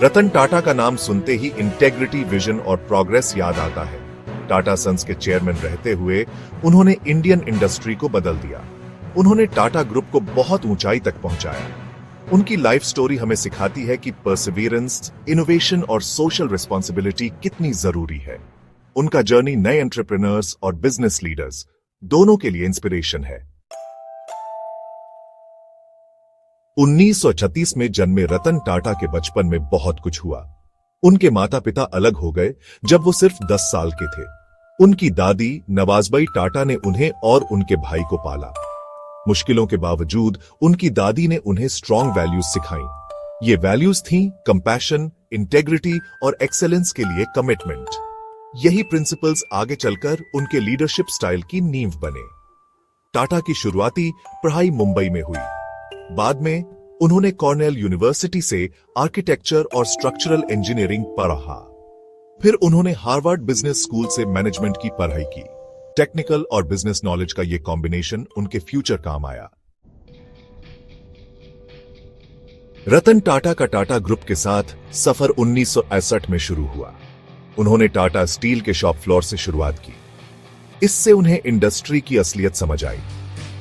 रतन टाटा का नाम सुनते ही इंटेग्रिटी, विजन और प्रोग्रेस याद आता है। टाटा सन्स के चेयरमैन रहते हुए उन्होंने इंडियन इंडस्ट्री को बदल दिया। उन्होंने टाटा ग्रुप को बहुत ऊंचाई तक पहुंचाया। उनकी लाइफ स्टोरी हमें सिखाती है कि परसिवियरेंस, इनोवेशन और सोशल रिस्पॉन्सिबिलिटी कितनी जरूरी है। उनका जर्नी नए एंटरप्रेन्योर्स और बिजनेस लीडर्स दोनों के लिए इंस्पिरेशन है। 1936 में जन्मे रतन टाटा के बचपन में बहुत कुछ हुआ। उनके माता पिता अलग हो गए जब वो सिर्फ 10 साल के थे। उनकी दादी नवाजबाई टाटा ने उन्हें और उनके भाई को पाला। मुश्किलों के बावजूद उनकी दादी ने उन्हें स्ट्रॉन्ग वैल्यूज सिखाई। ये वैल्यूज थीं कंपैशन, इंटेग्रिटी और एक्सेलेंस के लिए कमिटमेंट। यही प्रिंसिपल्स आगे चलकर उनके लीडरशिप स्टाइल की नींव बने। टाटा की शुरुआती पढ़ाई मुंबई में हुई। बाद में उन्होंने कॉर्नेल यूनिवर्सिटी से आर्किटेक्चर और स्ट्रक्चरल इंजीनियरिंग पढ़ा। फिर उन्होंने हार्वर्ड बिजनेस स्कूल से मैनेजमेंट की पढ़ाई की। टेक्निकल और बिजनेस नॉलेज का यह कॉम्बिनेशन उनके फ्यूचर काम आया। रतन टाटा का टाटा ग्रुप के साथ सफर 1961 में शुरू हुआ। उन्होंने टाटा स्टील के शॉप फ्लोर से शुरुआत की। इससे उन्हें इंडस्ट्री की असलियत समझ आई।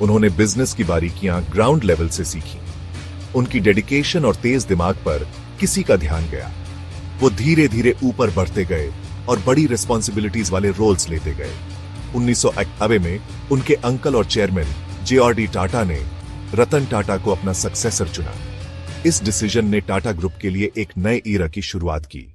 उन्होंने बिजनेस की बारीकियां ग्राउंड लेवल से सीखी। उनकी डेडिकेशन और तेज दिमाग पर किसी का ध्यान गया। वो धीरे धीरे ऊपर बढ़ते गए और बड़ी रिस्पॉन्सिबिलिटीज वाले रोल्स लेते गए। 1991 में उनके अंकल और चेयरमैन JRD टाटा ने रतन टाटा को अपना सक्सेसर चुना। इस डिसीजन ने टाटा ग्रुप के लिए एक नए ईरा की शुरुआत की।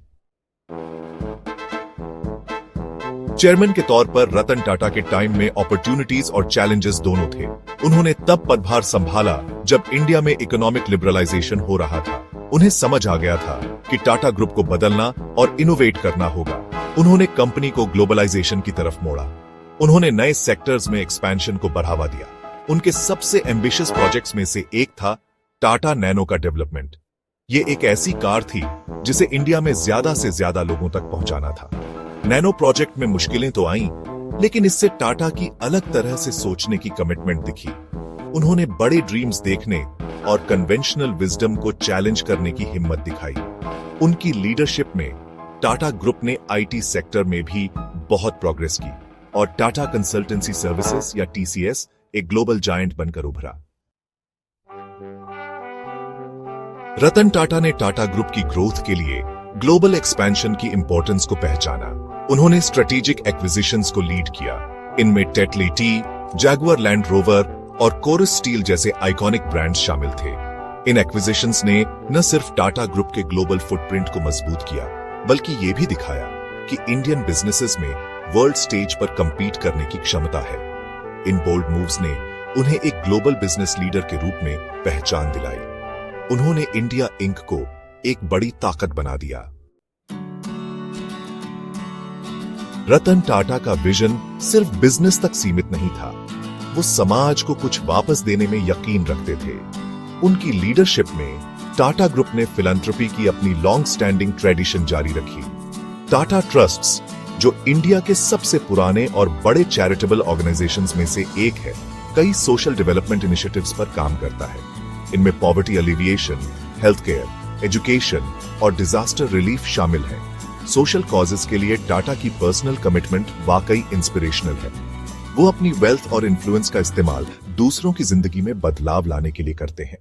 चेयरमैन के तौर पर रतन टाटा के टाइम में अपॉर्चुनिटीज और चैलेंजेस दोनों थे। उन्होंने तब पदभार संभाला जब इंडिया में इकोनॉमिक लिबरलाइजेशन हो रहा था। उन्हें समझ आ गया था कि टाटा ग्रुप को बदलना और इनोवेट करना होगा। उन्होंने कंपनी को ग्लोबलाइजेशन की तरफ मोड़ा। उन्होंने नए सेक्टर्स में एक्सपेंशन को बढ़ावा दिया। उनके सबसे एम्बिशियस प्रोजेक्ट्स में से एक था टाटा नैनो का डेवलपमेंट। ये एक ऐसी कार थी जिसे इंडिया में ज्यादा से ज्यादा लोगों तक पहुंचाना था। नैनो प्रोजेक्ट में मुश्किलें तो आईं, लेकिन इससे टाटा की अलग तरह से सोचने की कमिटमेंट दिखी। उन्होंने बड़े ड्रीम्स देखने और कन्वेंशनल विजडम को चैलेंज करने की हिम्मत दिखाई। उनकी लीडरशिप में टाटा ग्रुप ने IT सेक्टर में भी बहुत प्रोग्रेस की और टाटा कंसल्टेंसी सर्विसेज या TCS एक ग्लोबल जायंट बनकर उभरा। रतन टाटा ने टाटा ग्रुप की ग्रोथ के लिए ग्लोबल एक्सपेंशन की इंपॉर्टेंस को पहचाना। उन्होंने स्ट्रेटेजिक एक्विजिशंस को लीड किया। इनमें Tetley tea, Jaguar land rover और कोरस स्टील जैसे आइकॉनिक ब्रांड्स शामिल थे। इन एक्विजिशंस ने न सिर्फ टाटा ग्रुप के ग्लोबल फुटप्रिंट को मजबूत किया, बल्कि ये भी दिखाया कि इंडियन बिजनेसेस में वर्ल्ड स्टेज पर कंपीट करने की क्षमता है। इन बोल्ड मूव्स ने उन्हें एक ग्लोबल बिजनेस लीडर के रूप में पहचान दिलाई। उन्होंने इंडिया इंक को एक बड़ी ताकत बना दिया। रतन टाटा का विजन सिर्फ बिजनेस तक सीमित नहीं था। वो समाज को कुछ वापस देने में यकीन रखते थे। उनकी लीडरशिप में टाटा ग्रुप ने फिलैंथ्रोपी की अपनी लॉन्ग स्टैंडिंग ट्रेडिशन जारी रखी। टाटा ट्रस्ट्स, जो इंडिया के सबसे पुराने और बड़े चैरिटेबल ऑर्गेनाइजेशंस में से एक है, कई सोशल डेवलपमेंट इनिशिएटिव्स पर काम करता है। इनमें poverty alleviation, health care, education और डिजास्टर रिलीफ शामिल है। सोशल कॉजेस के लिए टाटा की पर्सनल कमिटमेंट वाकई इंस्पिरेशनल है। वो अपनी वेल्थ और इन्फ्लुएंस का इस्तेमाल दूसरों की जिंदगी में बदलाव लाने के लिए करते हैं।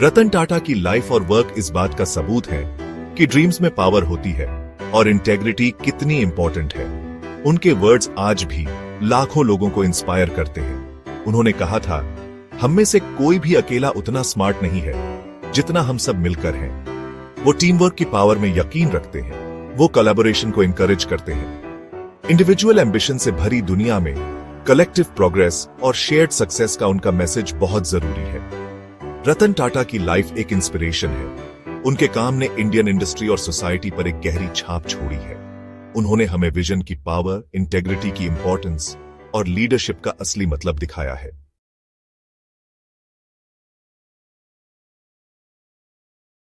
रतन टाटा की लाइफ और वर्क इस बात का सबूत है कि ड्रीम्स में पावर होती है और इंटेग्रिटी कितनी इंपॉर्टेंट है। उनके वर्ड्स आज भी लाखों लोगों को इंस्पायर करते हैं। उन्होंने कहा था, हम में से कोई भी अकेला उतना स्मार्ट नहीं है जितना हम सब मिलकर हैं। वो टीम वर्क की पावर में यकीन रखते हैं। वो कोलैबोरेशन को इंकरेज करते हैं। इंडिविजुअल एम्बिशन से भरी दुनिया में कलेक्टिव प्रोग्रेस और शेयर्ड सक्सेस का उनका मैसेज बहुत जरूरी है। रतन टाटा की लाइफ एक इंस्पिरेशन है। उनके काम ने इंडियन इंडस्ट्री और सोसाइटी पर एक गहरी छाप छोड़ी है। उन्होंने हमें विजन की पावर, इंटेग्रिटी की इंपॉर्टेंस और लीडरशिप का असली मतलब दिखाया है।